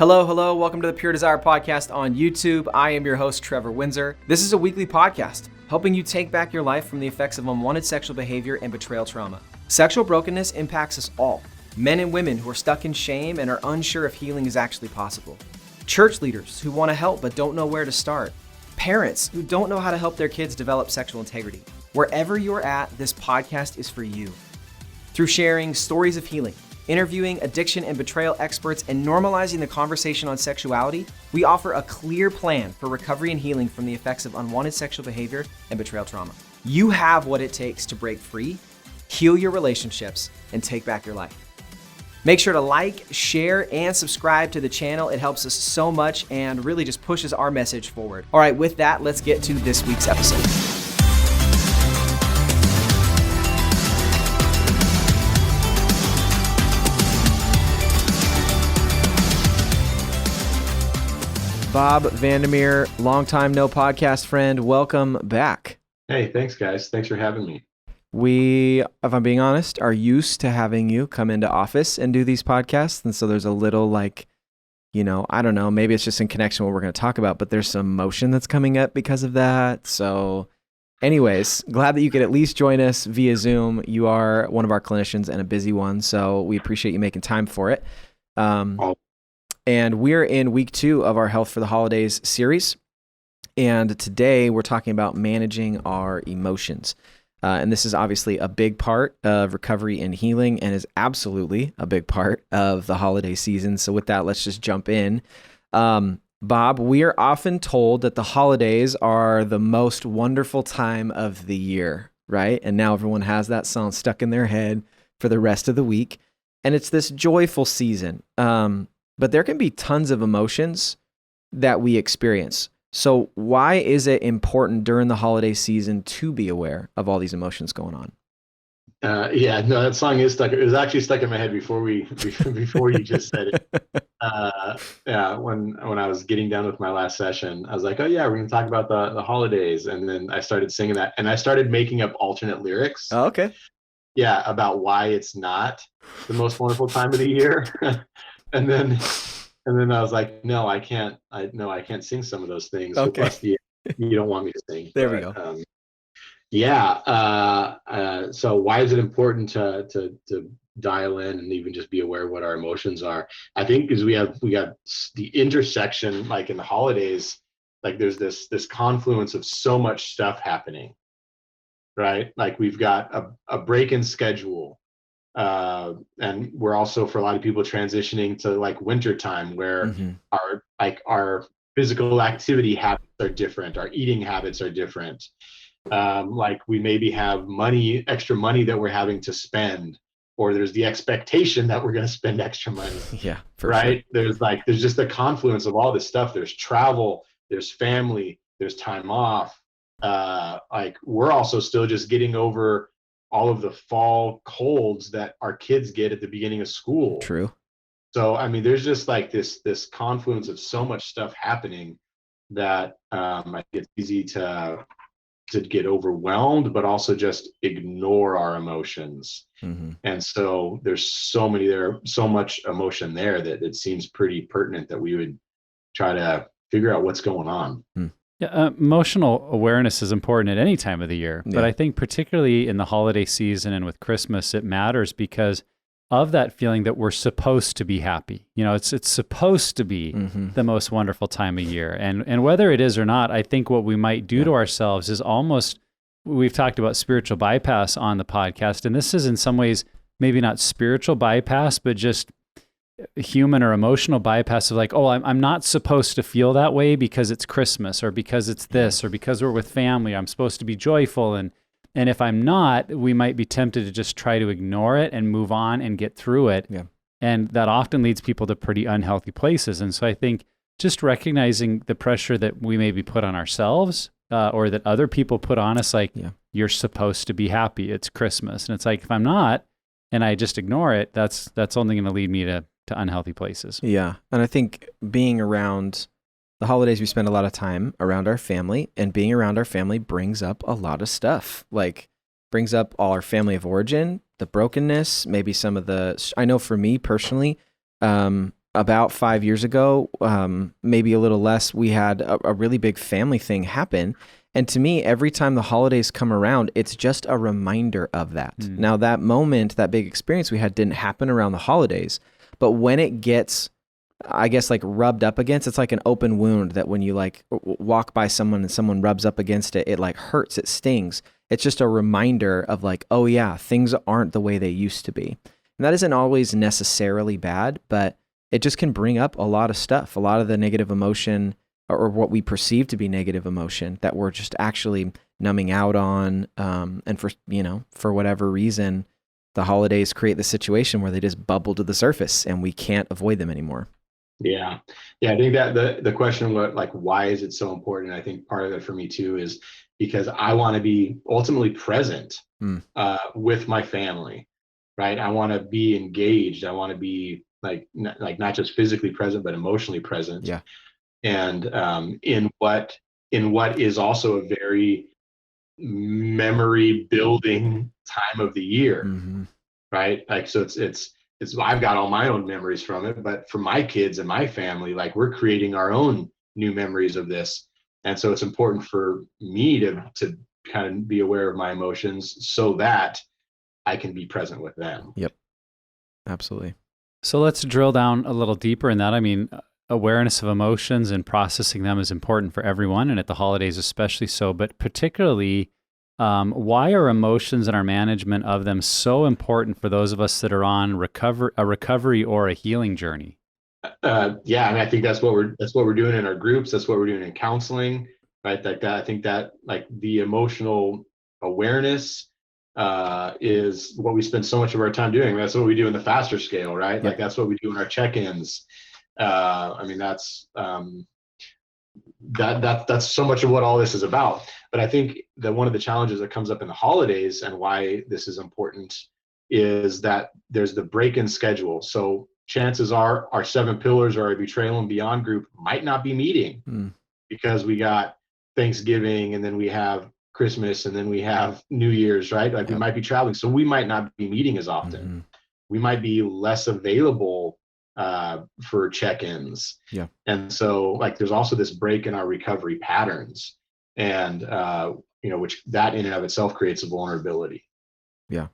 Hello, hello. Welcome to the Pure Desire Podcast on YouTube. I am your host, Trevor Windsor. This is a weekly podcast helping you take back your life from the effects of unwanted sexual behavior and betrayal trauma. Sexual brokenness impacts us all, men and women who are stuck in shame and are unsure if healing is actually possible. Church leaders who want to help but don't know where to start. Parents who don't know how to help their kids develop sexual integrity. Wherever you're at, this podcast is for you. Through sharing stories of healing, interviewing addiction and betrayal experts, and normalizing the conversation on sexuality, we offer a clear plan for recovery and healing from the effects of unwanted sexual behavior and betrayal trauma. You have what it takes to break free, heal your relationships, and take back your life. Make sure to like, share, and subscribe to the channel. It helps us so much and really just pushes our message forward. All right, with that, let's get to this week's episode. Bob Vandermeer, longtime no podcast friend, welcome back. Hey, thanks guys. Thanks for having me. We, if I'm being honest, are used to having you come into office and do these podcasts. And so there's a little I don't know, maybe it's just in connection with what we're going to talk about, but there's some emotion that's coming up because of that. So anyways, glad that you could at least join us via Zoom. You are one of our clinicians and a busy one, so we appreciate you making time for it. And we're in week 2 of our Health for the Holidays series. And today we're talking about managing our emotions. And this is obviously a big part of recovery and healing and is absolutely a big part of the holiday season. So with that, let's just jump in. Bob, we are often told that the holidays are the most wonderful time of the year, right? And now everyone has that song stuck in their head for the rest of the week. And it's this joyful season. But there can be tons of emotions that we experience. So why is it important during the holiday season to be aware of all these emotions going on? That song is stuck. It was actually stuck in my head before before you just said it. When I was getting done with my last session, I was like, oh yeah, we're going to talk about the holidays. And then I started singing that, and I started making up alternate lyrics. Oh, okay. Yeah, about why it's not the most wonderful time of the year. And then I was like, no, I can't sing some of those things. Okay. Plus, you don't want me to sing. There we go. So why is it important to dial in and even just be aware of what our emotions are? I think because we got the intersection, like in the holidays, like there's this confluence of so much stuff happening, right? Like we've got a break in schedule. And we're also, for a lot of people, transitioning to like winter time where our physical activity habits are different, our eating habits are different. Like we maybe have extra money that we're having to spend, or there's the expectation that we're going to spend extra money. Yeah, right. Sure. There's just a confluence of all this stuff. There's travel, there's family, there's time off. Like we're also still just getting over all of the fall colds that our kids get at the beginning of school. True. So, I mean, there's just like this confluence of so much stuff happening that I think it's easy to get overwhelmed, but also just ignore our emotions. Mm-hmm. And so there's so much emotion there that it seems pretty pertinent that we would try to figure out what's going on. Yeah, emotional awareness is important at any time of the year, but I think particularly in the holiday season and with Christmas, it matters because of that feeling that we're supposed to be happy. You know, it's supposed to be the most wonderful time of year. And whether it is or not, I think what we might do to ourselves is almost, we've talked about spiritual bypass on the podcast, and this is in some ways maybe not spiritual bypass, but just human or emotional bypass of like, oh, I'm not supposed to feel that way because it's Christmas or because it's this or because we're with family. I'm supposed to be joyful. And if I'm not, we might be tempted to just try to ignore it and move on and get through it. Yeah. And that often leads people to pretty unhealthy places. And so I think just recognizing the pressure that we maybe put on ourselves or that other people put on us, like you're supposed to be happy. It's Christmas. And it's like, if I'm not, and I just ignore it, that's only going to lead me to unhealthy places. Yeah. And I think being around the holidays, we spend a lot of time around our family, and being around our family brings up a lot of stuff, like brings up all our family of origin, the brokenness, maybe some of the, I know for me personally, about 5 years ago, maybe a little less, we had a really big family thing happen. And to me, every time the holidays come around, it's just a reminder of that. Now, that moment, that big experience we had didn't happen around the holidays. But when it gets, I guess, like rubbed up against, it's like an open wound that when you like walk by someone and someone rubs up against it, it like hurts, it stings. It's just a reminder of like, oh yeah, things aren't the way they used to be. And that isn't always necessarily bad, but it just can bring up a lot of stuff, a lot of the negative emotion or what we perceive to be negative emotion that we're just actually numbing out on. And for whatever reason, the holidays create the situation where they just bubble to the surface and we can't avoid them anymore. Yeah. I think that the question, like, why is it so important? I think part of it for me too is because I want to be ultimately present with my family, right? I want to be engaged. I want to be like not just physically present, but emotionally present. Yeah. And in what is also a very memory building time of the year, right? Like, so it's I've got all my own memories from it, but for my kids and my family, like, we're creating our own new memories of this. And so it's important for me to kind of be aware of my emotions so that I can be present with them. Yep. Absolutely. So let's drill down a little deeper in that. I mean, awareness of emotions and processing them is important for everyone, and at the holidays especially so, but particularly, why are emotions and our management of them so important for those of us that are on a recovery or a healing journey? Yeah, and I think that's what we're doing in our groups. That's what we're doing in counseling, right? Like that. I think that like the emotional awareness is what we spend so much of our time doing. That's what we do in the faster scale, right? Yep. Like that's what we do in our check-ins. I mean, that's so much of what all this is about. But I think that one of the challenges that comes up in the holidays and why this is important is that there's the break-in schedule. So chances are our 7 pillars or our Betrayal and Beyond group might not be meeting because we got Thanksgiving and then we have Christmas and then we have New Year's, right? Like we might be traveling. So we might not be meeting as often. We might be less available for check-ins. Yeah. And so like there's also this break in our recovery patterns and which that in and of itself creates a vulnerability. Yeah.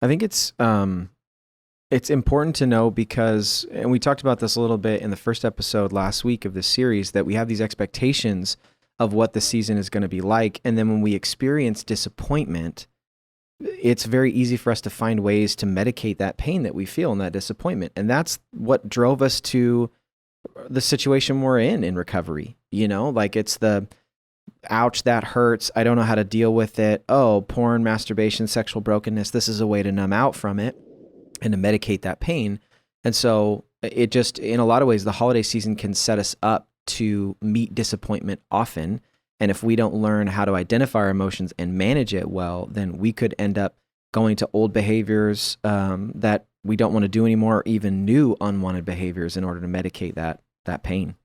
I think it's important to know because, and we talked about this a little bit in the first episode last week of this series, that we have these expectations of what the season is going to be like. And then when we experience disappointment, it's very easy for us to find ways to medicate that pain that we feel in that disappointment. And that's what drove us to the situation we're in recovery. Like it's the, ouch, that hurts. I don't know how to deal with it. Oh, porn, masturbation, sexual brokenness. This is a way to numb out from it and to medicate that pain. And so it just, in a lot of ways, the holiday season can set us up to meet disappointment often. And if we don't learn how to identify our emotions and manage it well, then we could end up going to old behaviors that we don't want to do anymore, or even new unwanted behaviors in order to medicate that pain.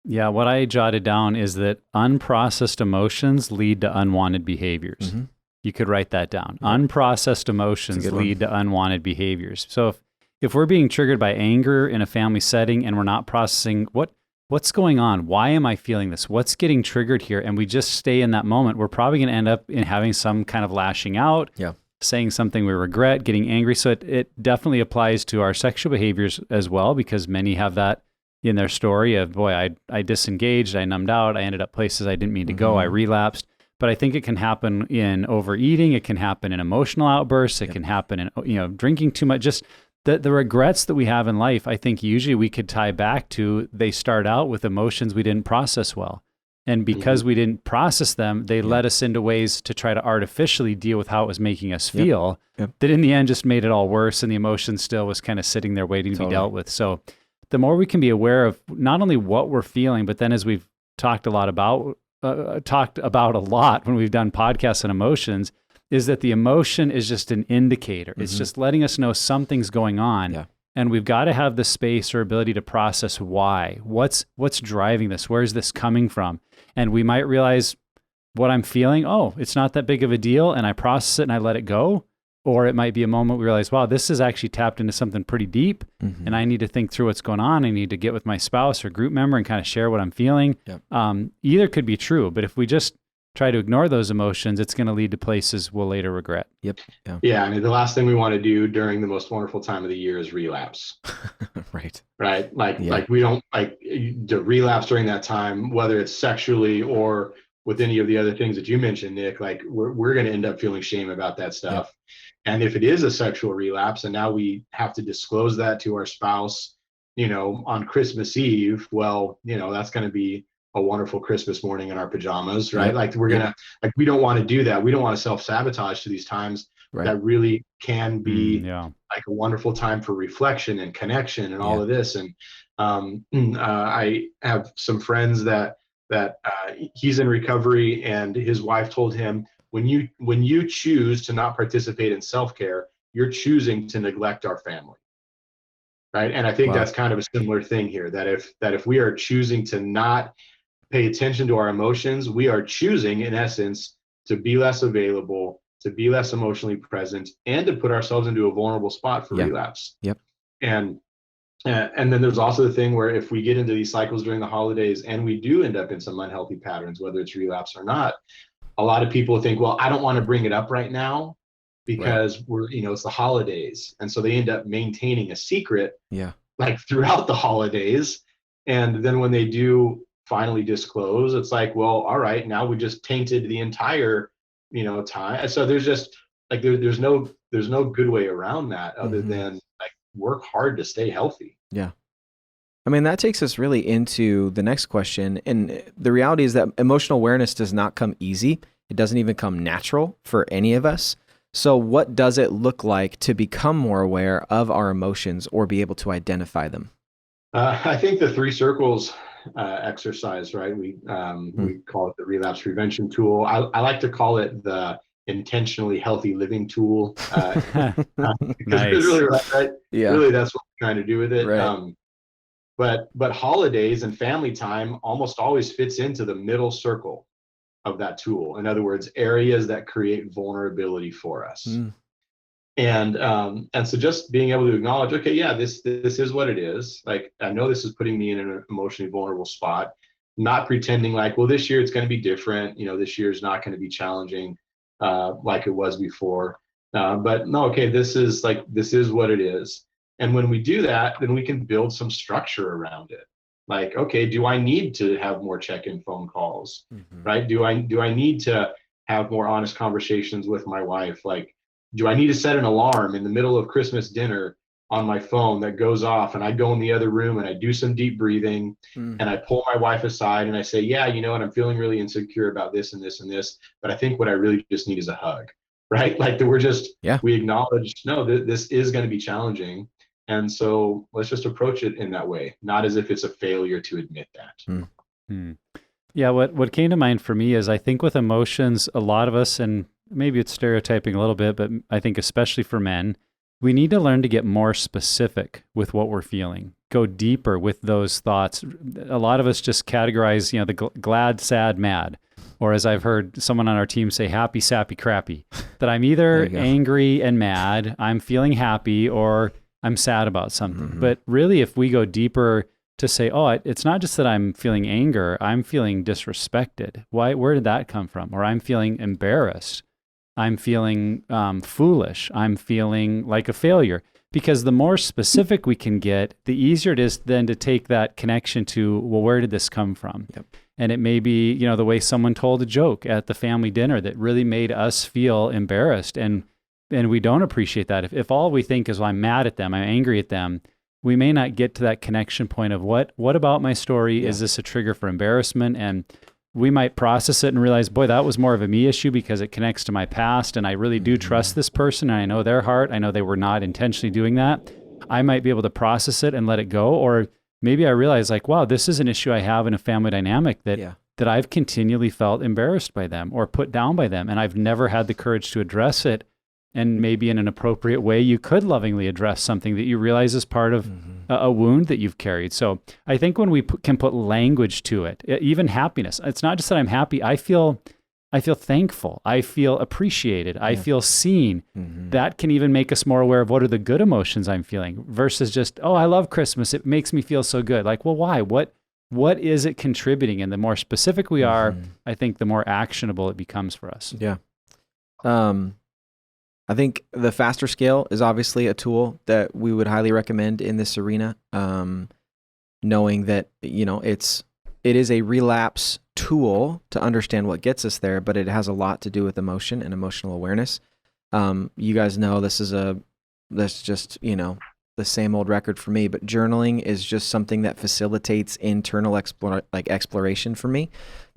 Yeah, what I jotted down is that unprocessed emotions lead to unwanted behaviors. Mm-hmm. You could write that down. Yeah. Unprocessed emotions lead to unwanted behaviors. So if we're being triggered by anger in a family setting and we're not processing what's going on, why am I feeling this? What's getting triggered here? And we just stay in that moment, we're probably going to end up in having some kind of lashing out, saying something we regret, getting angry. So it definitely applies to our sexual behaviors as well, because many have that in their story of, boy, I disengaged, I numbed out, I ended up places I didn't mean to go, I relapsed. But I think it can happen in overeating, it can happen in emotional outbursts, it can happen in drinking too much. Just the regrets that we have in life, I think usually we could tie back to they start out with emotions we didn't process well. And because we didn't process them, they led us into ways to try to artificially deal with how it was making us feel, that in the end just made it all worse, and the emotion still was kind of sitting there waiting to be dealt with. So the more we can be aware of not only what we're feeling, but then as we've talked about a lot when we've done podcasts on emotions, is that the emotion is just an indicator. It's just letting us know something's going on. Yeah. And we've got to have the space or ability to process why. What's driving this? Where's this coming from? And we might realize what I'm feeling, it's not that big of a deal, and I process it and I let it go. Or it might be a moment we realize, wow, this is actually tapped into something pretty deep, and I need to think through what's going on. I need to get with my spouse or group member and kind of share what I'm feeling. Yep. Either could be true, but if we just try to ignore those emotions, it's going to lead to places we'll later regret. Yep. Yeah. I mean, the last thing we want to do during the most wonderful time of the year is relapse. Right. Right. Like we don't like to relapse during that time, whether it's sexually or with any of the other things that you mentioned, Nick. Like we're going to end up feeling shame about that stuff. Yep. And if it is a sexual relapse and now we have to disclose that to our spouse, on Christmas Eve, well, that's going to be a wonderful Christmas morning in our pajamas, right? Like we don't want to do that. We don't want to self-sabotage to these times that really can be like a wonderful time for reflection and connection and all of this. And I have some friends that he's in recovery, and his wife told him, when you choose to not participate in self-care, you're choosing to neglect our family. Right. And I think that's kind of a similar thing here, that if we are choosing to not pay attention to our emotions, we are choosing, in essence, to be less available, to be less emotionally present, and to put ourselves into a vulnerable spot for relapse. Yep. And then there's also the thing where if we get into these cycles during the holidays and we do end up in some unhealthy patterns, whether it's relapse or not, a lot of people think, well, I don't want to bring it up right now because it's the holidays. And so they end up maintaining a secret like throughout the holidays. And then when they do finally disclose, it's like, well, all right, now we just tainted the entire, time. So there's just like, there's no good way around that other than like work hard to stay healthy. Yeah. I mean, that takes us really into the next question. And the reality is that emotional awareness does not come easy. It doesn't even come natural for any of us. So what does it look like to become more aware of our emotions or be able to identify them? I think the 3 circles exercise, right? We call it the relapse prevention tool. I like to call it the intentionally healthy living tool because it's really right. Yeah. Really, that's what we're trying to do with it. Right. But holidays and family time almost always fits into the middle circle of that tool. In other words, areas that create vulnerability for us. And so just being able to acknowledge, okay, yeah, this is what it is. Like, I know this is putting me in an emotionally vulnerable spot, not pretending like, well, this year it's going to be different. This year is not going to be challenging like it was before. But no, okay, this is what it is. And when we do that, then we can build some structure around it. Like, okay, do I need to have more check-in phone calls, right? Do I need to have more honest conversations with my wife? Like, do I need to set an alarm in the middle of Christmas dinner on my phone that goes off, and I go in the other room and I do some deep breathing and I pull my wife aside and I say, yeah, you know what, I'm feeling really insecure about this and this and this, but I think what I really just need is a hug, right? Like that we acknowledge, no, this is going to be challenging. And so let's just approach it in that way, not as if it's a failure to admit that. Yeah, what came to mind for me is I think with emotions, a lot of us, and maybe it's stereotyping a little bit, but I think especially for men, we need to learn to get more specific with what we're feeling, go deeper with those thoughts. A lot of us just categorize, the glad, sad, mad, or as I've heard someone on our team say, happy, sappy, crappy, that I'm either angry and mad, I'm feeling happy, or I'm sad about something. But really, if we go deeper to say, oh, it's not just that I'm feeling anger, I'm feeling disrespected. Where did that come from? Or I'm feeling embarrassed. I'm feeling foolish. I'm feeling like a failure. Because the more specific we can get, the easier it is then to take that connection to, well, where did this come from? Yep. And it may be, the way someone told a joke at the family dinner that really made us feel embarrassed. And we don't appreciate that. If all we think is, well, I'm mad at them, I'm angry at them, we may not get to that connection point of what about my story? Is this a trigger for embarrassment? And we might process it and realize, boy, that was more of a me issue because it connects to my past. And I really do trust this person. And I know their heart. I know they were not intentionally doing that. I might be able to process it and let it go. Or maybe I realize like, wow, this is an issue I have in a family dynamic that I've continually felt embarrassed by them or put down by them. And I've never had the courage to address it. And maybe in an appropriate way, you could lovingly address something that you realize is part of a wound that you've carried. So I think when we can put language to it, even happiness, it's not just that I'm happy. I feel I feel thankful. I feel appreciated. I feel seen. Mm-hmm. That can even make us more aware of what are the good emotions I'm feeling versus just, oh, I love Christmas. It makes me feel so good. Like, well, why? What is it contributing? And the more specific we are, I think the more actionable it becomes for us. Yeah. I think the faster scale is obviously a tool that we would highly recommend in this arena. Knowing that, it is a relapse tool to understand what gets us there, but it has a lot to do with emotion and emotional awareness. You guys know that's just, the same old record for me, but journaling is just something that facilitates internal exploration for me.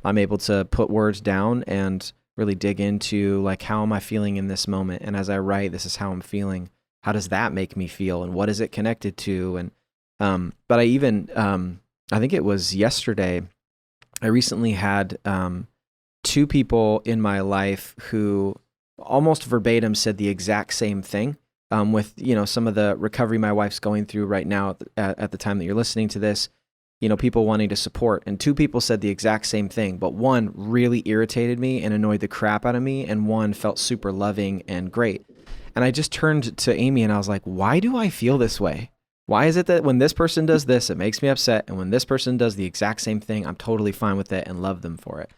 I'm able to put words down and really dig into like, how am I feeling in this moment? And as I write, this is how I'm feeling. How does that make me feel? And what is it connected to? And, but I even, I think it was yesterday, I recently had, 2 people in my life who almost verbatim said the exact same thing. With, some of the recovery my wife's going through right now at the time that you're listening to this, people wanting to support. And 2 people said the exact same thing, but one really irritated me and annoyed the crap out of me, and one felt super loving and great. And I just turned to Amy and I was like, why do I feel this way? Why is it that when this person does this, it makes me upset, and when this person does the exact same thing, I'm totally fine with it and love them for it?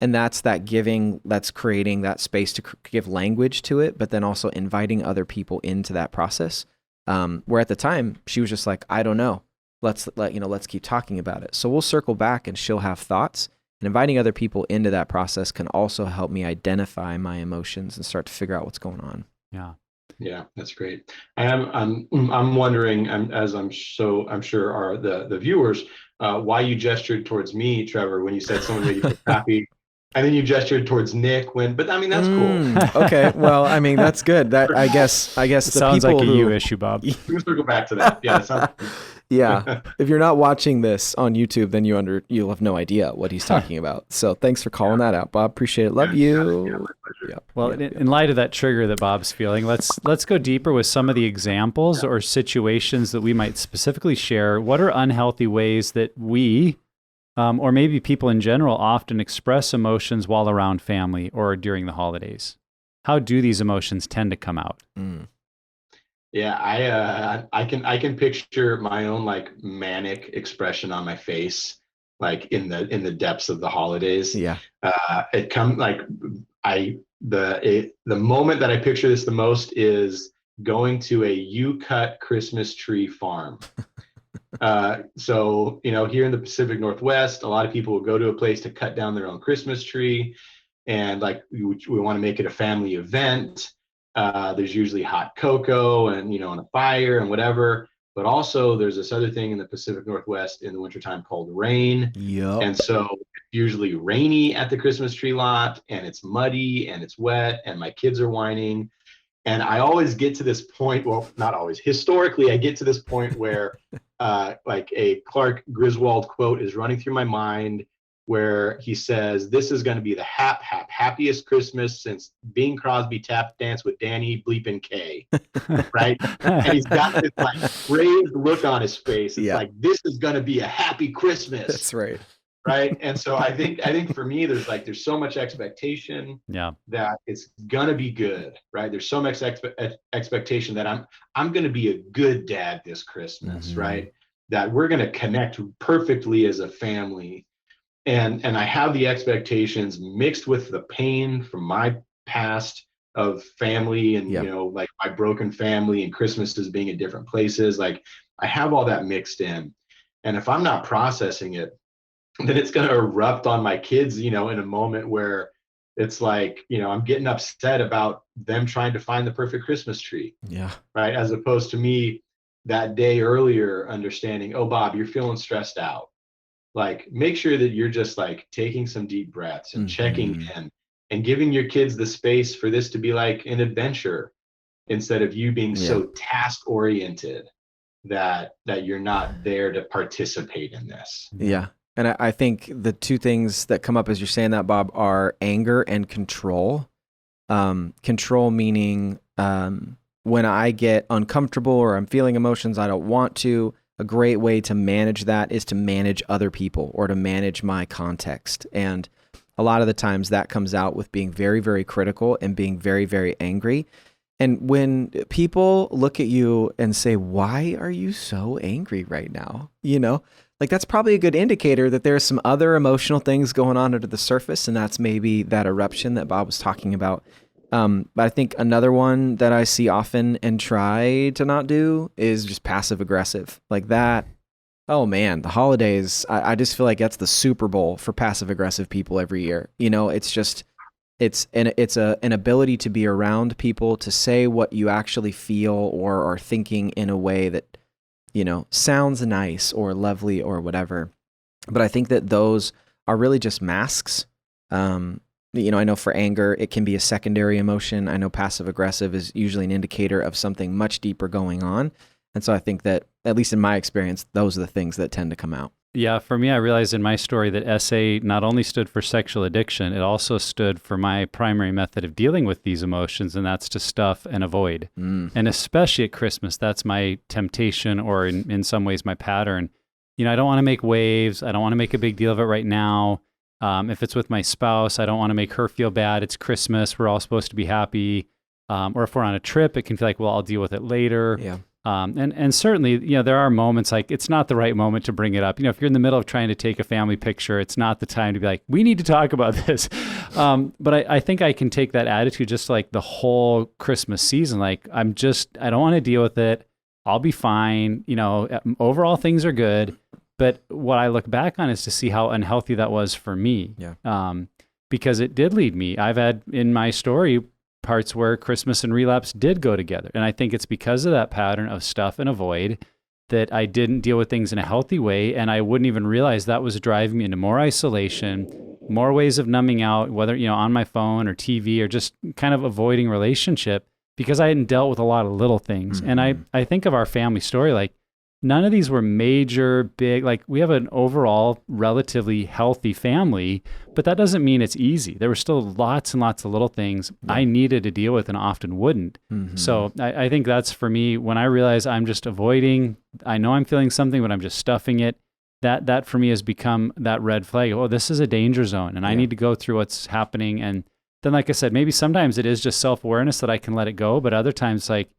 And that's that giving, that's creating that space to give language to it, but then also inviting other people into that process. Where at the time she was just like, I don't know. Let's keep talking about it. So we'll circle back and she'll have thoughts, and inviting other people into that process can also help me identify my emotions and start to figure out what's going on. Yeah. Yeah, that's great. I'm wondering, as I'm sure are the viewers, why you gestured towards me, Trevor, when you said someone made you feel happy. And then you gestured towards Nick but I mean, that's cool. Okay. Well, I mean, that's good. That I guess it the sounds people like a who, you issue, Bob. We'll circle back to that. Yeah. It sounds yeah. If you're not watching this on YouTube, then you'll have no idea what he's talking about. So thanks for calling that out, Bob. Appreciate it. Love you. Yeah, my pleasure. Yeah. Well, in light of that trigger that Bob's feeling, let's go deeper with some of the examples or situations that we might specifically share. What are unhealthy ways that we, or maybe people in general, often express emotions while around family or during the holidays? How do these emotions tend to come out? Yeah, I can picture my own like manic expression on my face, like in the depths of the holidays. Yeah. It comes like the moment that I picture this the most is going to a U-cut Christmas tree farm. So, here in the Pacific Northwest, a lot of people will go to a place to cut down their own Christmas tree. And like, we want to make it a family event. There's usually hot cocoa and, and a fire and whatever. But also there's this other thing in the Pacific Northwest in the wintertime called rain. Yep. And so it's usually rainy at the Christmas tree lot, and it's muddy and it's wet and my kids are whining. And I always get to this point, well, not always, historically, I get to this point where like a Clark Griswold quote is running through my mind where he says, this is going to be the happiest Christmas since Bing Crosby tap danced with Danny bleeping K, right? And he's got this like brave look on his face. It's like, this is going to be a happy Christmas. That's right. Right. And so I think for me, there's so much expectation that it's gonna be good, right? There's so much expectation that I'm gonna be a good dad this Christmas, right? That we're gonna connect perfectly as a family. And I have the expectations mixed with the pain from my past of family and like my broken family and Christmases being at different places. Like I have all that mixed in. And if I'm not processing it, then it's going to erupt on my kids, in a moment where it's like, I'm getting upset about them trying to find the perfect Christmas tree. Yeah. Right. As opposed to me that day earlier understanding, oh, Bob, you're feeling stressed out. Like, make sure that you're just like taking some deep breaths and checking in and giving your kids the space for this to be like an adventure instead of you being so task oriented that you're not there to participate in this. Yeah. And I think the 2 things that come up as you're saying that, Bob, are anger and control. Control meaning when I get uncomfortable or I'm feeling emotions I don't want to, a great way to manage that is to manage other people or to manage my context. And a lot of the times that comes out with being very, very critical and being very, very angry. And when people look at you and say, why are you so angry right now? You know, like that's probably a good indicator that there's some other emotional things going on under the surface. And that's maybe that eruption that Bob was talking about. But I think another one that I see often and try to not do is just passive aggressive like that. Oh man, the holidays, I just feel like that's the Super Bowl for passive aggressive people every year. You know, it's just, it's an ability to be around people, to say what you actually feel or are thinking in a way that, you know, sounds nice or lovely or whatever. But I think that those are really just masks. You know, I know for anger, it can be a secondary emotion. I know passive aggressive is usually an indicator of something much deeper going on. And so I think that, at least in my experience, those are the things that tend to come out. Yeah, for me, I realized in my story that SA not only stood for sexual addiction, it also stood for my primary method of dealing with these emotions, and that's to stuff and avoid. And especially at Christmas, that's my temptation, or in some ways my pattern. You know, I don't want to make waves. I don't want to make a big deal of it right now. If it's with my spouse, I don't want to make her feel bad. It's Christmas. We're all supposed to be happy. Or if we're on a trip, it can feel like, well, I'll deal with it later. Yeah. And certainly, you know, there are moments like it's not the right moment to bring it up. You know, if you're in the middle of trying to take a family picture, it's not the time to be like, we need to talk about this. But I think I can take that attitude just like the whole Christmas season. Like, I don't want to deal with it. I'll be fine. You know, overall things are good. But what I look back on is to see how unhealthy that was for me. Yeah. Because it did lead me. I've had in my story parts where Christmas and relapse did go together. And I think it's because of that pattern of stuff and avoid that I didn't deal with things in a healthy way. And I wouldn't even realize that was driving me into more isolation, more ways of numbing out, whether, you know, on my phone or TV, or just kind of avoiding relationship, because I hadn't dealt with a lot of little things. Mm-hmm. And I think of our family story, like none of these were major, big, like we have an overall relatively healthy family, but that doesn't mean it's easy. There were still lots and lots of little things I needed to deal with and often wouldn't. Mm-hmm. So I think that's for me, when I realize I'm just avoiding, I know I'm feeling something, but I'm just stuffing it. That for me has become that red flag. Oh, this is a danger zone and I need to go through what's happening. And then, like I said, maybe sometimes it is just self-awareness that I can let it go, but other times, like,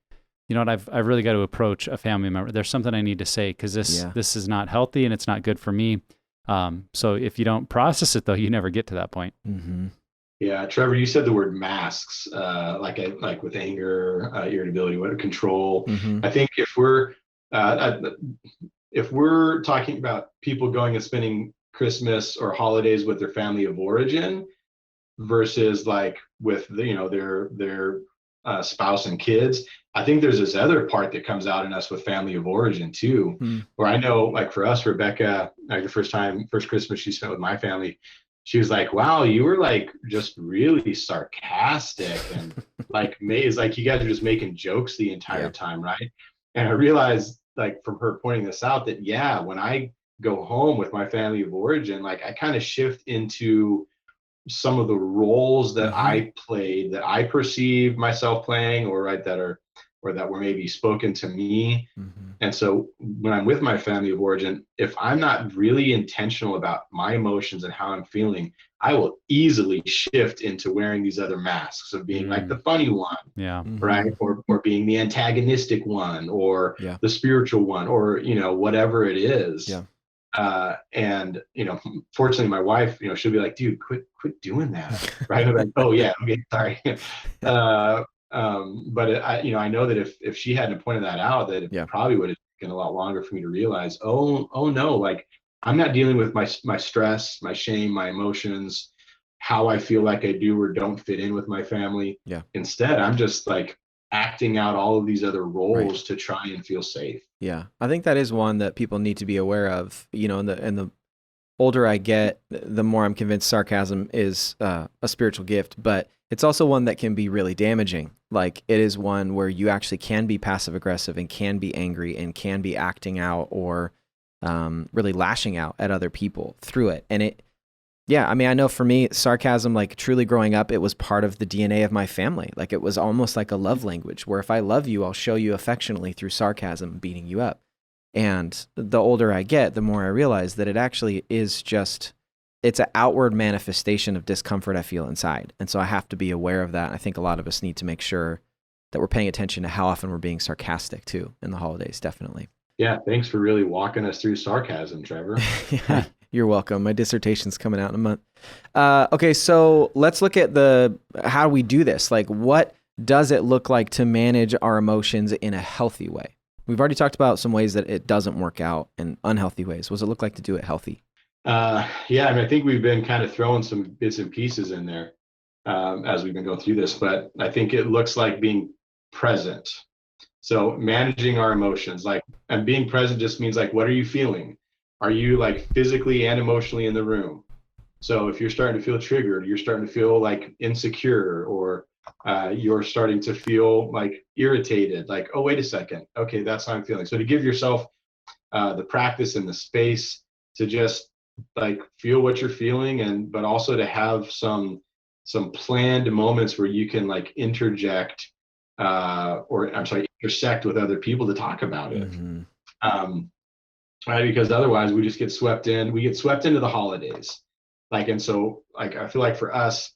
you know what, I've really got to approach a family member. There's something I need to say because this is not healthy and it's not good for me. So if you don't process it, though, you never get to that point. Mm-hmm. Yeah, Trevor, you said the word masks, like with anger, irritability, control. Mm-hmm. I think if we're talking about people going and spending Christmas or holidays with their family of origin versus like with their spouse and kids, I think there's this other part that comes out in us with family of origin too, where I know, like for us, Rebecca, like the first Christmas she spent with my family, she was like, wow, you were like just really sarcastic and like it's like you guys are just making jokes the entire time, right? And I realized, like from her pointing this out, that when I go home with my family of origin, like I kind of shift into some of the roles that I played, that I perceive myself playing, or that were maybe spoken to me. And so when I'm with my family of origin, if I'm not really intentional about my emotions and how I'm feeling, I will easily shift into wearing these other masks of being like the funny one, right? Or being the antagonistic one, or the spiritual one, or, you know, whatever it is. And, you know, fortunately my wife, you know, she'll be like, dude, quit doing that. Right. I'm like, oh yeah. Okay. Sorry. But I know that if she hadn't pointed that out, that it probably would have taken a lot longer for me to realize, oh no, like I'm not dealing with my stress, my shame, my emotions, how I feel like I do or don't fit in with my family. Instead, I'm just like acting out all of these other roles to try and feel safe. Yeah. I think that is one that people need to be aware of, you know, and the older I get, the more I'm convinced sarcasm is a spiritual gift, but it's also one that can be really damaging. Like it is one where you actually can be passive aggressive and can be angry and can be acting out or really lashing out at other people through it. And I mean, I know for me, sarcasm, like truly growing up, it was part of the DNA of my family. Like it was almost like a love language where if I love you, I'll show you affectionately through sarcasm, beating you up. And the older I get, the more I realize that it actually is just it's an outward manifestation of discomfort I feel inside. And so I have to be aware of that. I think a lot of us need to make sure that we're paying attention to how often we're being sarcastic too in the holidays, definitely. Yeah, thanks for really walking us through sarcasm, Trevor. Yeah, you're welcome. My dissertation's coming out in a month. Okay, so let's look at how we do this. Like, what does it look like to manage our emotions in a healthy way? We've already talked about some ways that it doesn't work out and unhealthy ways. What does it look like to do it healthy? Yeah, I mean, I think we've been kind of throwing some bits and pieces in there as we've been going through this, but I think it looks like being present. So managing our emotions, and being present just means what are you feeling? Are you physically and emotionally in the room? So if you're starting to feel triggered, you're starting to feel insecure, or you're starting to feel irritated, oh, wait a second. Okay, that's how I'm feeling. So to give yourself the practice and the space to just feel what you're feeling, but also to have some planned moments where you can intersect with other people to talk about it. Mm-hmm. Right, because otherwise we just get swept into the holidays. And so I feel for us,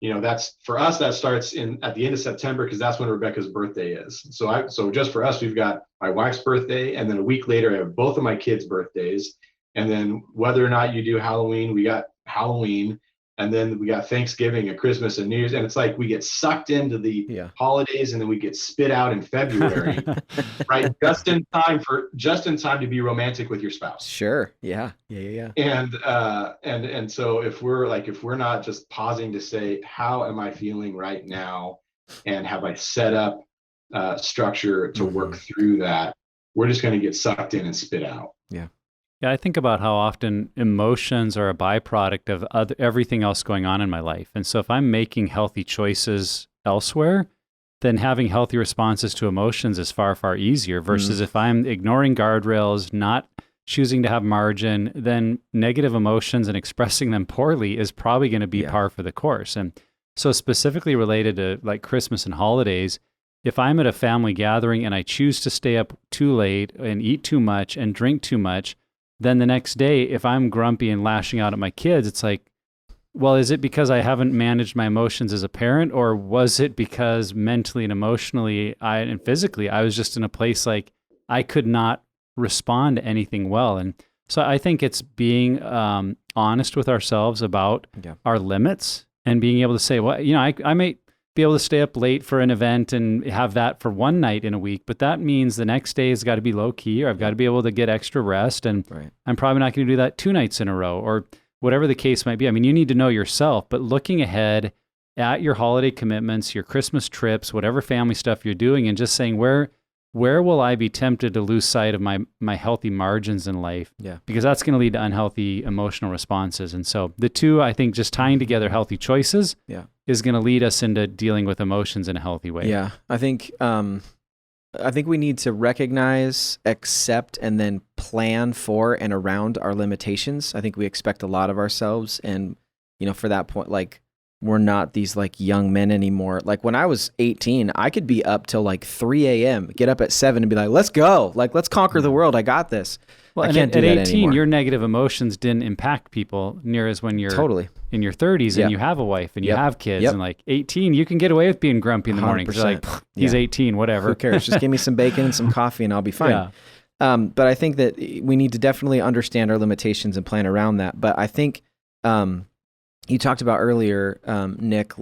that starts at the end of September, because that's when Rebecca's birthday is. So just for us, we've got my wife's birthday, and then a week later I have both of my kids' birthdays. And then whether or not you do Halloween, we got Halloween, and then we got Thanksgiving and Christmas and New Year's. And it's we get sucked into the holidays, and then we get spit out in February, right? Just in time to be romantic with your spouse. Sure. Yeah. And so if we're not just pausing to say, how am I feeling right now? And have I set up structure to work through that? We're just going to get sucked in and spit out. Yeah. Yeah, I think about how often emotions are a byproduct of everything else going on in my life. And so if I'm making healthy choices elsewhere, then having healthy responses to emotions is far, far easier versus if I'm ignoring guardrails, not choosing to have margin, then negative emotions and expressing them poorly is probably going to be par for the course. And so specifically related to Christmas and holidays, if I'm at a family gathering and I choose to stay up too late and eat too much and drink too much, then the next day, if I'm grumpy and lashing out at my kids, it's well, is it because I haven't managed my emotions as a parent, or was it because mentally and emotionally and physically, I was just in a place I could not respond to anything well? And so I think it's being honest with ourselves about our limits and being able to say, well, I may be able to stay up late for an event and have that for one night in a week, but that means the next day has got to be low key, or I've got to be able to get extra rest, and I'm probably not going to do that 2 nights in a row, or whatever the case might be. I mean, you need to know yourself, but looking ahead at your holiday commitments, your Christmas trips, whatever family stuff you're doing, and just saying, where will I be tempted to lose sight of my healthy margins in life? Yeah. Because that's going to lead to unhealthy emotional responses. And so the two, I think, just tying together healthy choices is going to lead us into dealing with emotions in a healthy way. Yeah. I think we need to recognize, accept, and then plan for and around our limitations. I think we expect a lot of ourselves. And, for that point, we're not these young men anymore. When I was 18, I could be up till 3 a.m., get up at 7 and be let's go. Let's conquer the world. I got this. Well, I can't do at that 18, anymore. your negative emotions didn't impact people near as when you're in your 30s and you have a wife and you have kids. And 18, you can get away with being grumpy in the morning. You're he's 18, whatever. Who cares? Just give me some bacon and some coffee and I'll be fine. Yeah. But I think that we need to definitely understand our limitations and plan around that. But I think you talked about earlier, Nick,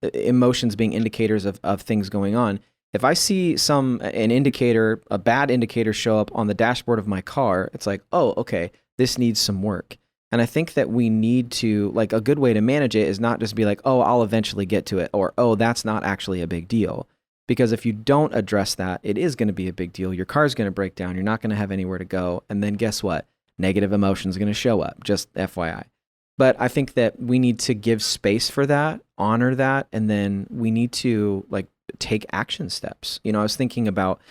emotions being indicators of things going on. If I see a bad indicator show up on the dashboard of my car, it's oh, okay, this needs some work. And I think that we need to, a good way to manage it is not just be oh, I'll eventually get to it, or, oh, that's not actually a big deal. Because if you don't address that, it is going to be a big deal. Your car's going to break down. You're not going to have anywhere to go. And then guess what? Negative emotions are going to show up, just FYI. But I think that we need to give space for that, honor that, and then we need to take action steps. I was thinking about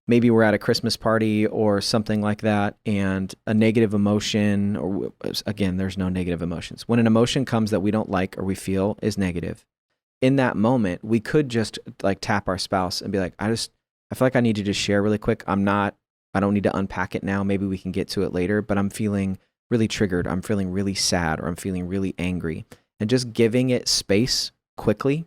maybe we're at a Christmas party or something like that, and a negative emotion, or again, there's no negative emotions. When an emotion comes that we don't like or we feel is negative, in that moment, we could just tap our spouse and be I feel I need you to share really quick. I don't need to unpack it now. Maybe we can get to it later, but I'm feeling really triggered, I'm feeling really sad, or I'm feeling really angry, and just giving it space quickly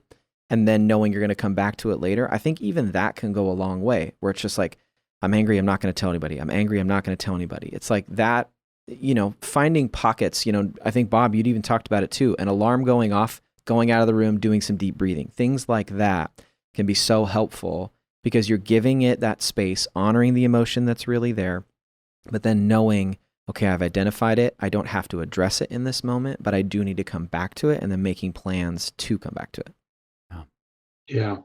and then knowing you're going to come back to it later, I think even that can go a long way, where it's just like, I'm angry, I'm not going to tell anybody. I'm angry, I'm not going to tell anybody. It's like that, finding pockets, I think Bob, you'd even talked about it too, an alarm going off, going out of the room, doing some deep breathing, things like that can be so helpful because you're giving it that space, honoring the emotion that's really there, but then knowing, okay, I've identified it. I don't have to address it in this moment, but I do need to come back to it, and then making plans to come back to it. Yeah.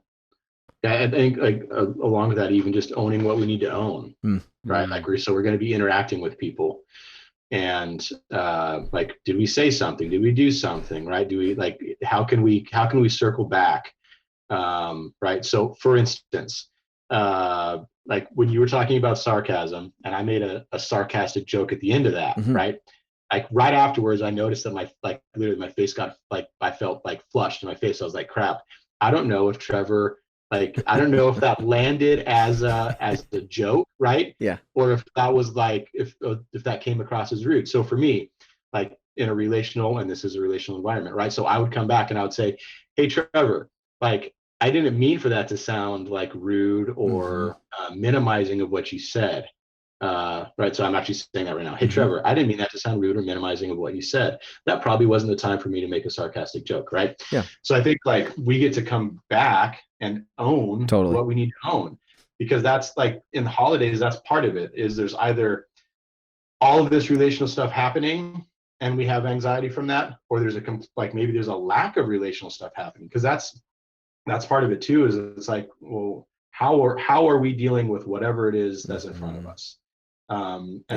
Yeah, I think along with that, even just owning what we need to own, right? Like we're going to be interacting with people, and did we say something? Did we do something? Right? Do we how can we circle back? Right. So, for instance, when you were talking about sarcasm, and I made a sarcastic joke at the end of that, right? Like right afterwards, I noticed that literally my face got I felt flushed in my face. I was like, crap. I don't know if Trevor. I don't know if that landed as a joke, right? Yeah. Or if that was if that came across as rude. So for me, in a relational, and this is a relational environment, right? So I would come back and I would say, hey, Trevor, I didn't mean for that to sound rude or minimizing of what you said. Right. So I'm actually saying that right now. Hey, Trevor, I didn't mean that to sound rude or minimizing of what you said. That probably wasn't the time for me to make a sarcastic joke. Right. Yeah. So I think we get to come back and own what we need to own, because that's in the holidays, that's part of it. Is there's either all of this relational stuff happening and we have anxiety from that, or there's maybe there's a lack of relational stuff happening, because that's part of it too. Is it's well, how are we dealing with whatever it is that's in front of us?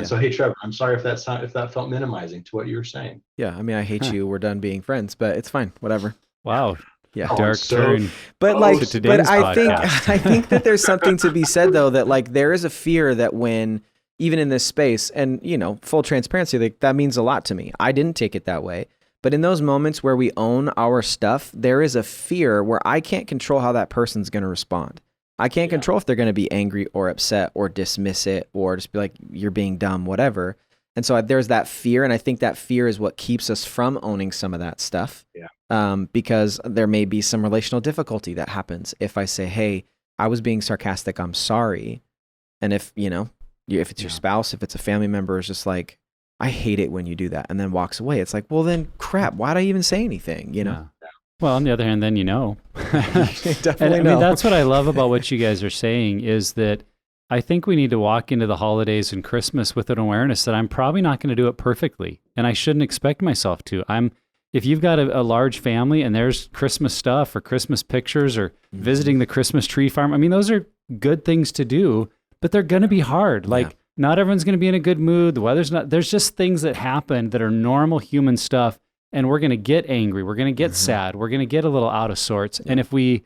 So, hey, Trevor, I'm sorry if that felt minimizing to what you were saying. Yeah, I mean, I hate you. We're done being friends, but it's fine. Whatever. Wow. Yeah, dark turn. But I think that there's something to be said though, that there is a fear that when even in this space, and full transparency, that means a lot to me. I didn't take it that way, but in those moments where we own our stuff, there is a fear where I can't control how that person's going to respond. I can't control if they're going to be angry or upset or dismiss it or just be like, you're being dumb, whatever. And so there's that fear. And I think that fear is what keeps us from owning some of that stuff. Yeah. Because there may be some relational difficulty that happens if I say, hey, I was being sarcastic, I'm sorry. And if, if it's your spouse, if it's a family member, is just like, I hate it when you do that, and then walks away. It's like, well, then crap, why'd I even say anything, Yeah. Well, on the other hand, then Definitely and, I mean, that's what I love about what you guys are saying, is that I think we need to walk into the holidays and Christmas with an awareness that I'm probably not going to do it perfectly, and I shouldn't expect myself to. If you've got a large family and there's Christmas stuff or Christmas pictures or visiting the Christmas tree farm, I mean, those are good things to do, but they're going to be hard. Not everyone's going to be in a good mood. The weather's not. There's just things that happen that are normal human stuff. And we're going to get angry. We're going to get sad. We're going to get a little out of sorts. And if we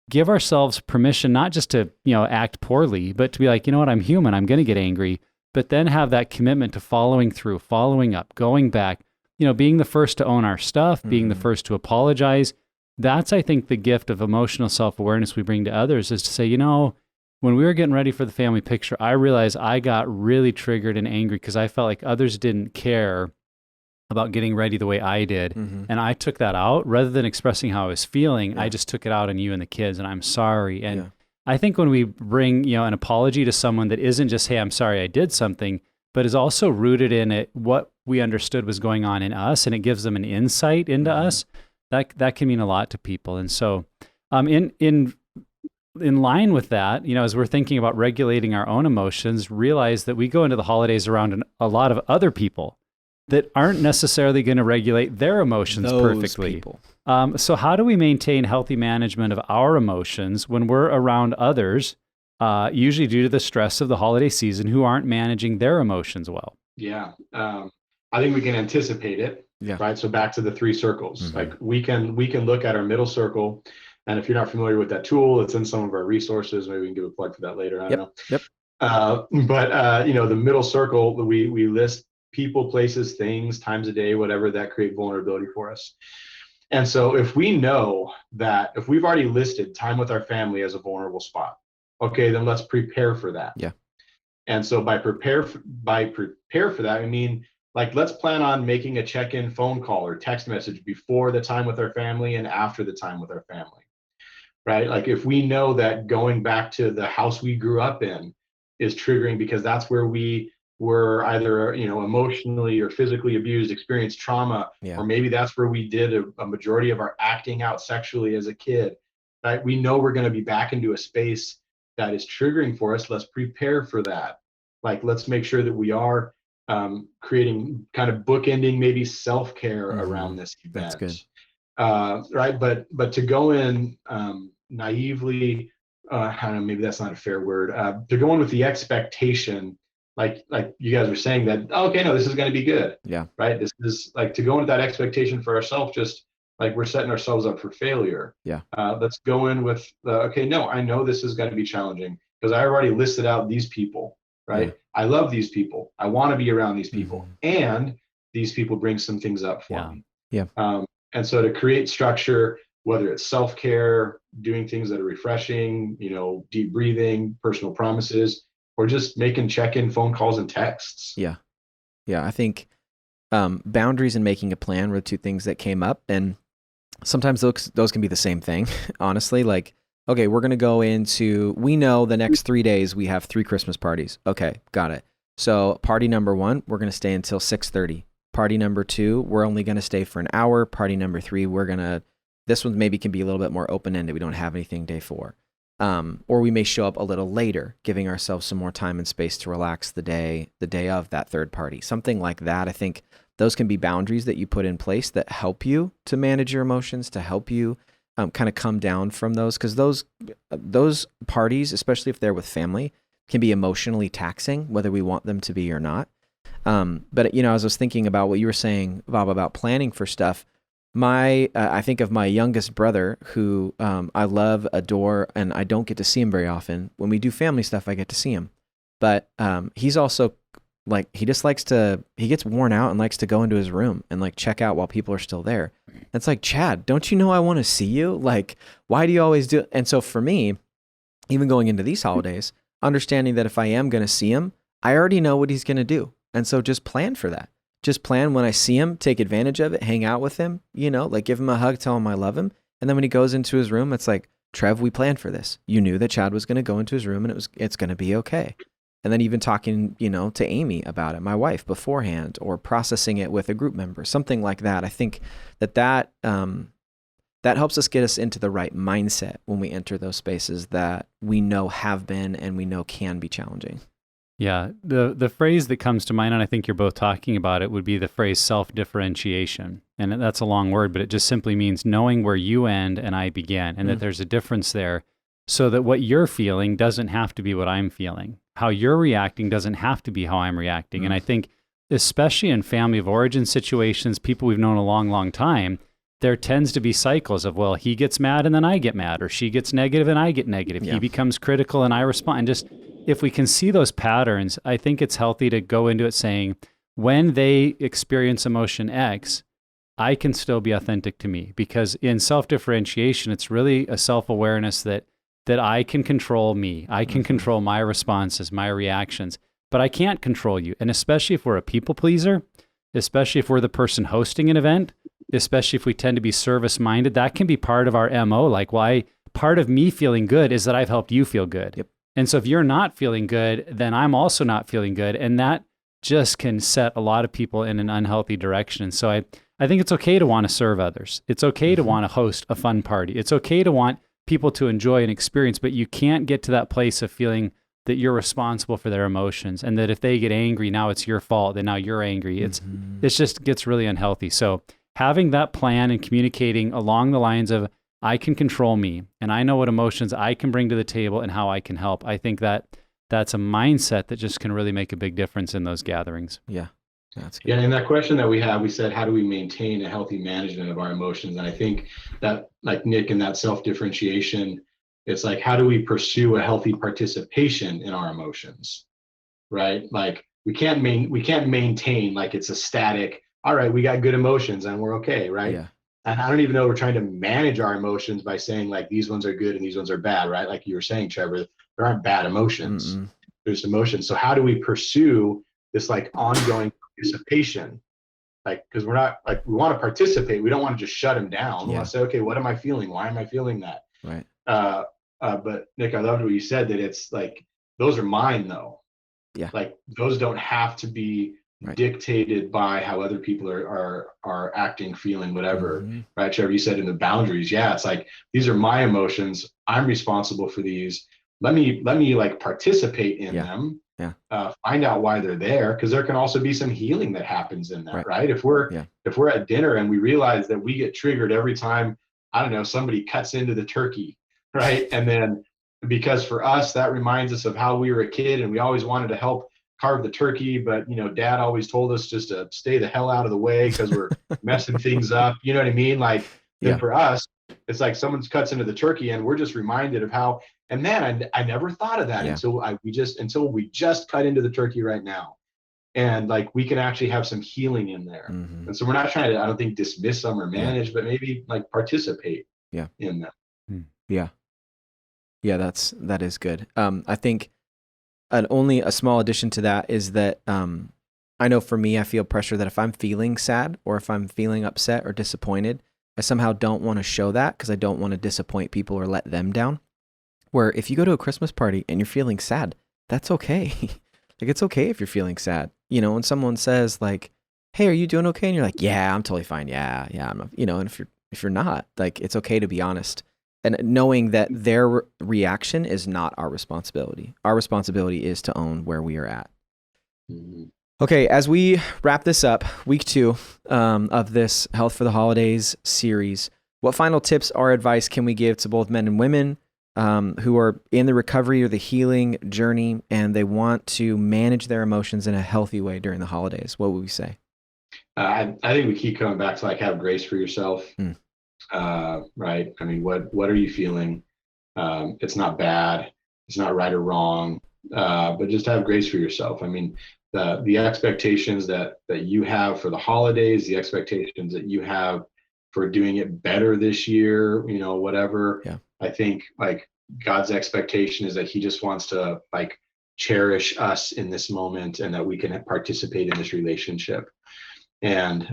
give ourselves permission, not just to, act poorly, but to be like, you know what, I'm human. I'm going to get angry, but then have that commitment to following through, following up, going back, being the first to own our stuff, being the first to apologize. That's, I think, the gift of emotional self-awareness we bring to others, is to say, when we were getting ready for the family picture, I realized I got really triggered and angry because I felt like others didn't care about getting ready the way I did. And I took that out rather than expressing how I was feeling. I just took it out on you and the kids, and I'm sorry. And I think when we bring, an apology to someone that isn't just, hey, I'm sorry I did something, but is also rooted in it, what we understood was going on in us, and it gives them an insight into us, that can mean a lot to people. And so in line with that, as we're thinking about regulating our own emotions, realize that we go into the holidays around a lot of other people that aren't necessarily going to regulate their emotions perfectly. So how do we maintain healthy management of our emotions when we're around others, usually due to the stress of the holiday season, who aren't managing their emotions well? Yeah. I think we can anticipate it. Yeah. Right. So back to the 3 circles, we can look at our middle circle. And if you're not familiar with that tool, it's in some of our resources. Maybe we can give a plug for that later. I don't know. Yep. The middle circle, we list people, places, things, times a day, whatever, that create vulnerability for us. And so if we know that, if we've already listed time with our family as a vulnerable spot, okay, then let's prepare for that. Yeah. And so by prepare for that, I mean, like, let's plan on making a check-in phone call or text message before the time with our family and after the time with our family, right? Like, if we know that going back to the house we grew up in is triggering because that's where we were either, emotionally or physically abused, experienced trauma, Yeah. or maybe that's where we did a majority of our acting out sexually as a kid, right? We know we're going to be back into a space that is triggering for us. Let's prepare for that. Like, let's make sure that we are creating kind of bookending maybe self-care around this event. That's good. Right. But to go in naively, I don't know, maybe that's not a fair word, to go in with the expectation, like you guys were saying, that, okay, no, this is going to be good. Yeah. Right. This is like, to go into that expectation for ourselves, just like we're setting ourselves up for failure. Yeah. Let's go in with okay, no, I know this is going to be challenging because I already listed out these people, right? Yeah. I love these people. I want to be around these people. And these people bring some things up for me. Yeah. And so to create structure, whether it's self-care, doing things that are refreshing, deep breathing, personal promises, or just making check-in phone calls and texts. Yeah. I think boundaries and making a plan were two things that came up, and sometimes those can be the same thing, honestly. Like, okay, we're going to go we know the next 3 days we have 3 Christmas parties. Okay, got it. So party number 1, we're going to stay until 6:30. Party number 2, we're only going to stay for an hour. Party number 3, this one maybe can be a little bit more open-ended. We don't have anything day 4. Or we may show up a little later, giving ourselves some more time and space to relax the day of that third party. Something like that. I think those can be boundaries that you put in place that help you to manage your emotions, to help you kind of come down from those. Because those parties, especially if they're with family, can be emotionally taxing, whether we want them to be or not. But as I was thinking about what you were saying, Bob, about planning for stuff, I think of my youngest brother, who I love, adore, and I don't get to see him very often. When we do family stuff, I get to see him. But he's also like, he gets worn out and likes to go into his room and like check out while people are still there. It's like, Chad, don't you know I want to see you? Like, why do you always do it? And so for me, even going into these holidays, understanding that if I am going to see him, I already know what he's going to do. And so just plan for that. Just plan when I see him, take advantage of it, hang out with him, like give him a hug, tell him I love him. And then when he goes into his room, it's like, Trev, we planned for this. You knew that Chad was going to go into his room and it's going to be okay. And then even talking, to Amy about it, my wife, beforehand, or processing it with a group member, something like that. I think that helps us get us into the right mindset when we enter those spaces that we know have been and we know can be challenging. Yeah, the phrase that comes to mind, and I think you're both talking about it, would be the phrase self-differentiation. And that's a long word, but it just simply means knowing where you end and I begin, and that there's a difference there, so that what you're feeling doesn't have to be what I'm feeling. How you're reacting doesn't have to be how I'm reacting. And I think, especially in family of origin situations, people we've known a long, long time, there tends to be cycles of, well, he gets mad and then I get mad, or she gets negative and I get negative. Yeah. He becomes critical and I respond. And just, if we can see those patterns, I think it's healthy to go into it saying, when they experience emotion X, I can still be authentic to me. Because in self-differentiation, it's really a self-awareness that I can control me. I can control my responses, my reactions, but I can't control you. And especially if we're a people pleaser, especially if we're the person hosting an event, especially if we tend to be service-minded, that can be part of our MO. Like, why part of me feeling good is that I've helped you feel good. Yep. And so if you're not feeling good, then I'm also not feeling good. And that just can set a lot of people in an unhealthy direction. And so I think it's okay to want to serve others. It's okay to want to host a fun party. It's okay to want people to enjoy an experience, but you can't get to that place of feeling that you're responsible for their emotions, and that if they get angry, now it's your fault, and now you're angry. It just gets really unhealthy. So having that plan and communicating along the lines of, I can control me, and I know what emotions I can bring to the table and how I can help. I think that's a mindset that just can really make a big difference in those gatherings. Yeah. That's good. Yeah, and that question that we had, we said, how do we maintain a healthy management of our emotions? And I think that, like Nick, in that self-differentiation, it's like, how do we pursue a healthy participation in our emotions, right? Like, we can't maintain like it's a static, all right, we got good emotions and we're okay, right? Yeah. And I don't even know we're trying to manage our emotions by saying like, these ones are good and these ones are bad, right? Like you were saying, Trevor, there aren't bad emotions. There's emotions. So how do we pursue this like ongoing participation. Like, because we're not like, we want to participate. We don't want to just shut him down. We want to say, okay, what am I feeling? Why am I feeling that? Right. But Nick, I loved what you said, that it's like, those are mine though. Yeah. Like, those don't have to be dictated by how other people are acting, feeling, whatever. Right. Trevor, you said in the boundaries. Yeah. It's like, these are my emotions. I'm responsible for these. Let me like participate in them. Find out why they're there, because there can also be some healing that happens in that, right? If we're at dinner and we realize that we get triggered every time, I don't know, somebody cuts into the turkey, right? And then because for us that reminds us of how we were a kid and we always wanted to help carve the turkey, but dad always told us just to stay the hell out of the way because we're messing things up. You know what I mean? Like, then for us, it's like someone cuts into the turkey and we're just reminded of how. And man, I never thought of that until we just cut into the turkey right now. And like, we can actually have some healing in there. And so we're not trying to, I don't think, dismiss them or manage, but maybe like participate in them. Yeah, that is good. I think only a small addition to that is that I know for me, I feel pressure that if I'm feeling sad or if I'm feeling upset or disappointed, I somehow don't want to show that because I don't want to disappoint people or let them down. Where if you go to a Christmas party and you're feeling sad, that's okay. Like, it's okay if you're feeling sad. When someone says like, "Hey, are you doing okay?" and you're like, "Yeah, I'm totally fine. Yeah, I'm." And if you're not, like, it's okay to be honest. And knowing that their reaction is not our responsibility. Our responsibility is to own where we are at. Okay, as we wrap this up, week 2 of this Health for the Holidays series, what final tips or advice can we give to both men and women who are in the recovery or the healing journey and they want to manage their emotions in a healthy way during the holidays? What would we say? I think we keep coming back to like, have grace for yourself. Right. I mean, what are you feeling? It's not bad. It's not right or wrong. But just have grace for yourself. I mean, the expectations that you have for the holidays, the expectations that you have for doing it better this year, whatever. I think like God's expectation is that he just wants to like cherish us in this moment and that we can participate in this relationship. And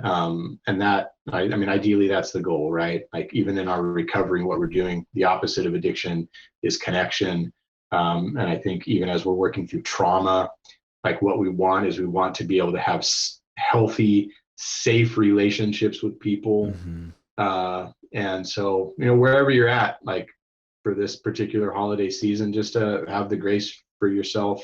that, I mean, ideally that's the goal, right? Like, even in our recovery, what we're doing, the opposite of addiction is connection. And I think even as we're working through trauma, like, what we want to be able to have healthy, safe relationships with people. And so, wherever you're at, like for this particular holiday season, just to have the grace for yourself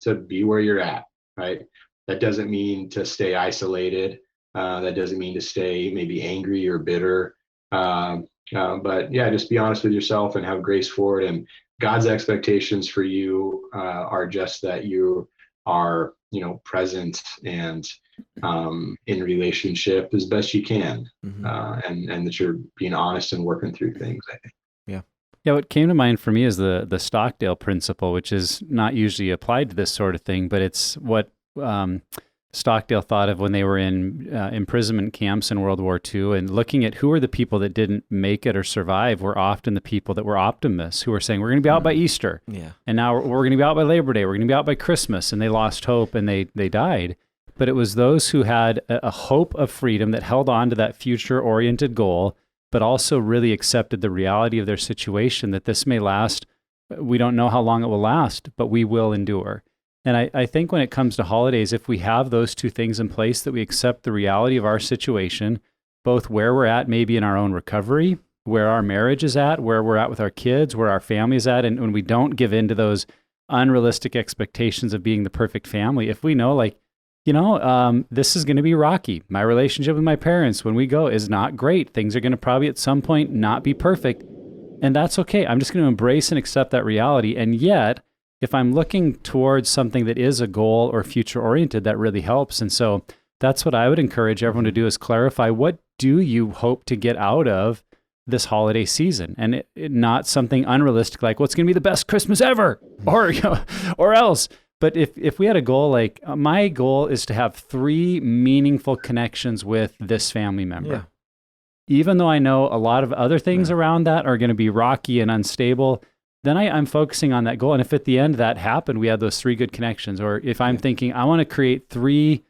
to be where you're at, right? That doesn't mean to stay isolated. That doesn't mean to stay maybe angry or bitter. But yeah, just be honest with yourself and have grace for it. And God's expectations for you are just that you are, present and in relationship as best you can, and that you're being honest and working through things, I think. Yeah, what came to mind for me is the Stockdale principle, which is not usually applied to this sort of thing, but it's what Stockdale thought of when they were in imprisonment camps in World War II, and looking at who were the people that didn't make it or survive were often the people that were optimists, who were saying, we're going to be out by Easter, and now we're going to be out by Labor Day, we're going to be out by Christmas, and they lost hope and they died. But it was those who had a hope of freedom that held on to that future-oriented goal, but also really accepted the reality of their situation, that this may last. We don't know how long it will last, but we will endure. And I think when it comes to holidays, if we have those two things in place, that we accept the reality of our situation, both where we're at maybe in our own recovery, where our marriage is at, where we're at with our kids, where our family is at, and when we don't give in to those unrealistic expectations of being the perfect family, if we know, like, this is going to be rocky. My relationship with my parents when we go is not great. Things are going to probably at some point not be perfect. And that's okay. I'm just going to embrace and accept that reality. And yet, if I'm looking towards something that is a goal or future oriented, that really helps. And so that's what I would encourage everyone to do, is clarify, what do you hope to get out of this holiday season? And it not something unrealistic like, what's going to be the best Christmas ever, or else. But if we had a goal, like my goal is to have 3 meaningful connections with this family member. Even though I know a lot of other things around that are going to be rocky and unstable, then I'm focusing on that goal. And if at the end that happened, we had those 3 good connections, or if I'm thinking I want to create 3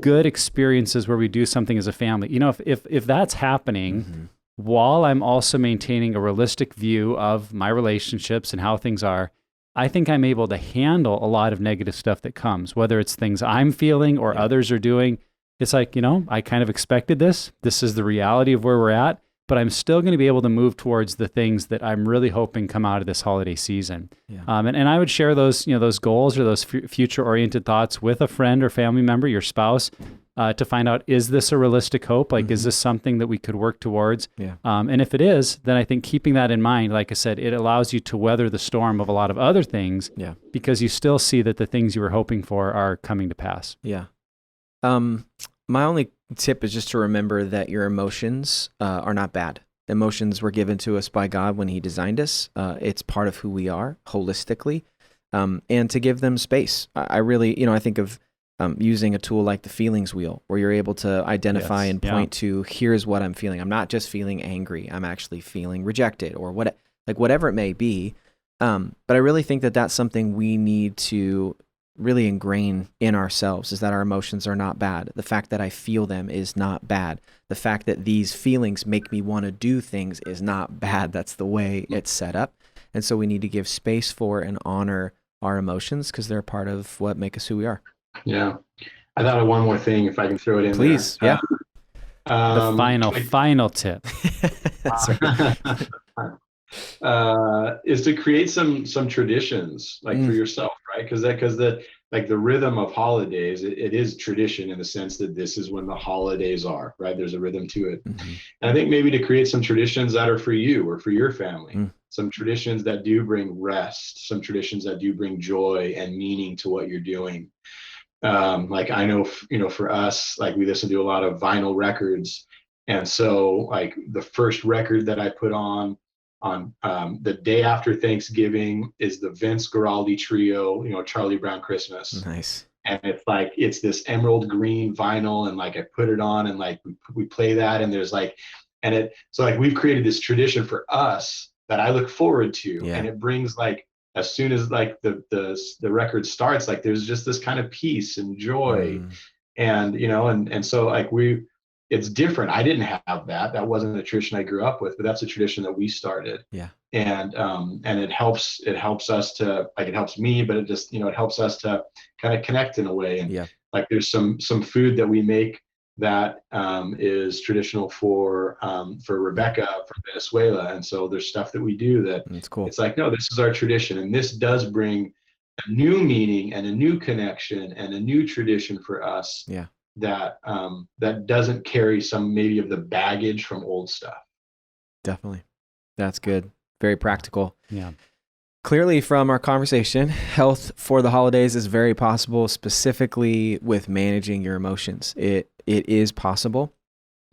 good experiences where we do something as a family. You know, if that's happening while I'm also maintaining a realistic view of my relationships and how things are, I think I'm able to handle a lot of negative stuff that comes, whether it's things I'm feeling or others are doing. It's like, you know, I kind of expected this. This is the reality of where we're at, but I'm still going to be able to move towards the things that I'm really hoping come out of this holiday season. Yeah. And I would share those, you know, those goals or those future-oriented thoughts with a friend or family member, your spouse, to find out, is this a realistic hope? Like, is this something that we could work towards? Yeah. And if it is, then I think keeping that in mind, like I said, it allows you to weather the storm of a lot of other things because you still see that the things you were hoping for are coming to pass. Yeah. My only tip is just to remember that your emotions are not bad. Emotions were given to us by God when he designed us. It's part of who we are holistically, and to give them space. I really, you know, I think of using a tool like the feelings wheel, where you're able to identify and point to, here's what I'm feeling. I'm not just feeling angry. I'm actually feeling rejected or whatever it may be. But I really think that that's something we need to really ingrain in ourselves, is that our emotions are not bad. The fact that I feel them is not bad. The fact that these feelings make me want to do things is not bad. That's the way it's set up. And so we need to give space for and honor our emotions because they're part of what make us who we are. Yeah. I thought of one more thing, if I can throw it in. Please. There. The final tip. That's right. Is to create some traditions like for yourself, right? Because the rhythm of holidays, it is tradition in the sense that this is when the holidays are, right? There's a rhythm to it. And I think maybe to create some traditions that are for you or for your family, some traditions that do bring rest, some traditions that do bring joy and meaning to what you're doing. Like I know, you know, for us, like we listen to a lot of vinyl records. And so like the first record that I put on the day after Thanksgiving is the Vince Guaraldi Trio, you know, Charlie Brown Christmas. Nice. And it's this emerald green vinyl, and like I put it on and like we play that, and there's like, so like we've created this tradition for us that I look forward to, and it brings like, as soon as like the record starts, like there's just this kind of peace and joy, and you know, and so like it's different. I didn't have that. That wasn't a tradition I grew up with, but that's a tradition that we started. Yeah. And it helps us to, like, it helps me, but it just, you know, it helps us to kind of connect in a way. And like, there's some food that we make that is traditional for Rebecca from Venezuela. And so there's stuff that we do that's cool. It's like, no, this is our tradition. And this does bring a new meaning and a new connection and a new tradition for us. Yeah. That doesn't carry some maybe of the baggage from old stuff. Definitely. That's good. Very practical. Yeah. Clearly from our conversation, health for the holidays is very possible, specifically with managing your emotions. It is possible.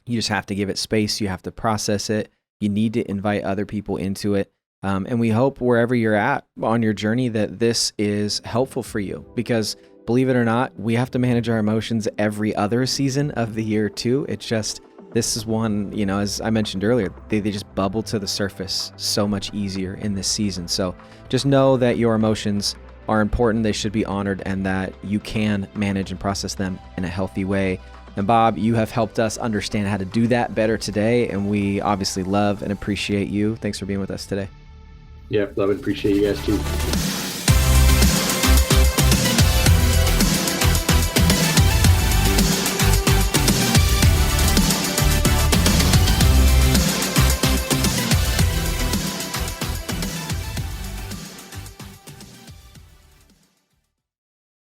You just have to give it space. You have to process it. You need to invite other people into it. And we hope wherever you're at on your journey that this is helpful for you, because believe it or not, we have to manage our emotions every other season of the year too. It's just, this is one, you know, as I mentioned earlier, they just bubble to the surface so much easier in this season. So just know that your emotions are important. They should be honored, and that you can manage and process them in a healthy way. And Bob, you have helped us understand how to do that better today. And we obviously love and appreciate you. Thanks for being with us today. Yeah, love and appreciate you guys too.